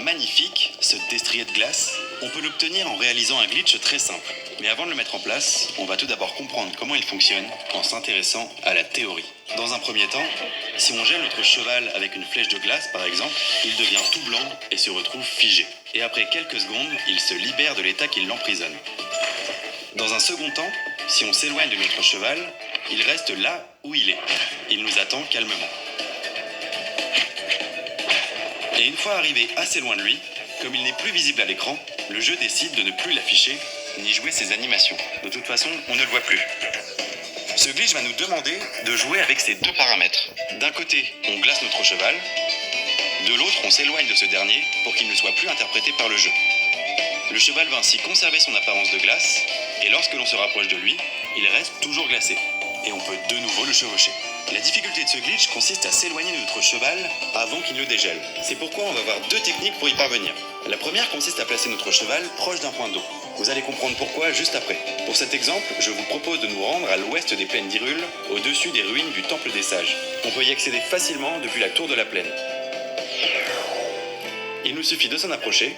magnifique, ce destrier de glace, on peut l'obtenir en réalisant un glitch très simple. Mais avant de le mettre en place, on va tout d'abord comprendre comment il fonctionne en s'intéressant à la théorie. Dans un premier temps, si on gèle notre cheval avec une flèche de glace par exemple, il devient tout blanc et se retrouve figé. Et après quelques secondes, il se libère de l'état qui l'emprisonne. Dans un second temps, si on s'éloigne de notre cheval, il reste là où il est. Il nous attend calmement. Et une fois arrivé assez loin de lui, comme il n'est plus visible à l'écran, le jeu décide de ne plus l'afficher ni jouer ses animations. De toute façon, on ne le voit plus. Ce glitch va nous demander de jouer avec ces deux paramètres. D'un côté, on glace notre cheval. De l'autre, on s'éloigne de ce dernier pour qu'il ne soit plus interprété par le jeu. Le cheval va ainsi conserver son apparence de glace, et lorsque l'on se rapproche de lui, il reste toujours glacé. Et on peut de nouveau le chevaucher. La difficulté de ce glitch consiste à s'éloigner de notre cheval avant qu'il ne dégèle. C'est pourquoi on va avoir deux techniques pour y parvenir. La première consiste à placer notre cheval proche d'un point d'eau. Vous allez comprendre pourquoi juste après. Pour cet exemple, je vous propose de nous rendre à l'ouest des plaines d'Hyrule, au-dessus des ruines du Temple des Sages. On peut y accéder facilement depuis la tour de la plaine. Il nous suffit de s'en approcher.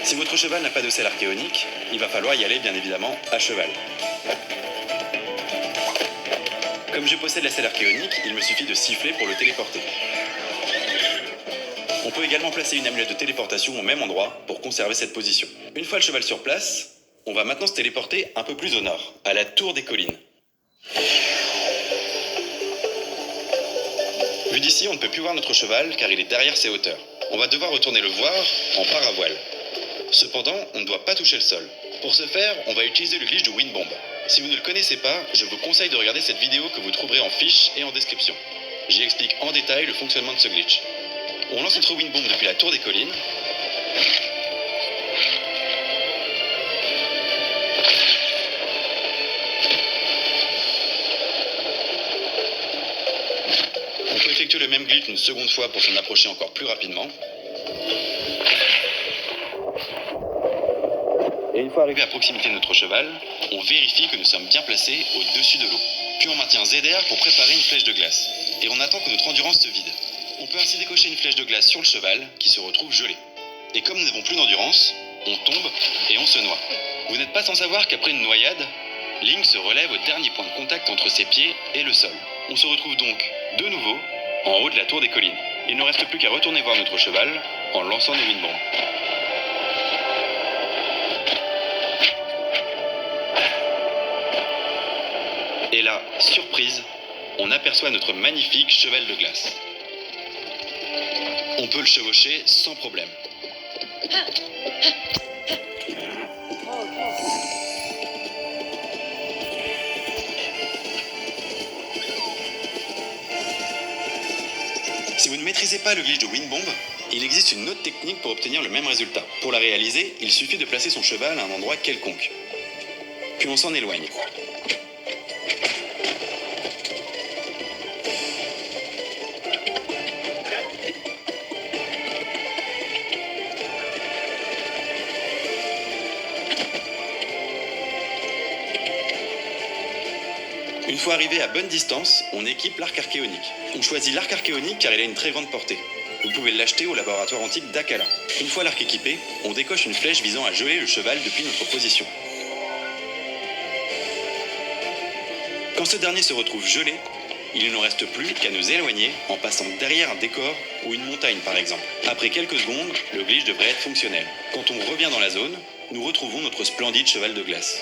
Si votre cheval n'a pas de selle archéonique, il va falloir y aller bien évidemment à cheval. Comme je possède la selle archéonique, il me suffit de siffler pour le téléporter. On peut également placer une amulette de téléportation au même endroit pour conserver cette position. Une fois le cheval sur place, on va maintenant se téléporter un peu plus au nord, à la tour des collines. Vu d'ici, on ne peut plus voir notre cheval car il est derrière ses hauteurs. On va devoir retourner le voir en paravoile. Cependant, on ne doit pas toucher le sol. Pour ce faire, on va utiliser le glitch de Wind Bomb. Si vous ne le connaissez pas, je vous conseille de regarder cette vidéo que vous trouverez en fiche et en description. J'y explique en détail le fonctionnement de ce glitch. On lance notre Wind Bomb depuis la tour des collines. On peut effectuer le même glitch une seconde fois pour s'en approcher encore plus rapidement. Et une fois arrivé à proximité de notre cheval, on vérifie que nous sommes bien placés au-dessus de l'eau. Puis on maintient ZR pour préparer une flèche de glace. Et on attend que notre endurance se vide. On peut ainsi décocher une flèche de glace sur le cheval qui se retrouve gelé. Et comme nous n'avons plus d'endurance, on tombe et on se noie. Vous n'êtes pas sans savoir qu'après une noyade, Link se relève au dernier point de contact entre ses pieds et le sol. On se retrouve donc de nouveau en haut de la tour des collines. Il ne reste plus qu'à retourner voir notre cheval en lançant des Wind Bombs. Et là, surprise, on aperçoit notre magnifique cheval de glace. On peut le chevaucher sans problème. Si vous ne maîtrisez pas le glitch de Wind Bomb, il existe une autre technique pour obtenir le même résultat. Pour la réaliser, il suffit de placer son cheval à un endroit quelconque. Puis on s'en éloigne. Une fois arrivé à bonne distance, on équipe l'arc archéonique. On choisit l'arc archéonique car il a une très grande portée. Vous pouvez l'acheter au laboratoire antique d'Akala. Une fois l'arc équipé, on décoche une flèche visant à geler le cheval depuis notre position. Quand ce dernier se retrouve gelé, il ne nous reste plus qu'à nous éloigner en passant derrière un décor ou une montagne par exemple. Après quelques secondes, le glitch devrait être fonctionnel. Quand on revient dans la zone, nous retrouvons notre splendide cheval de glace.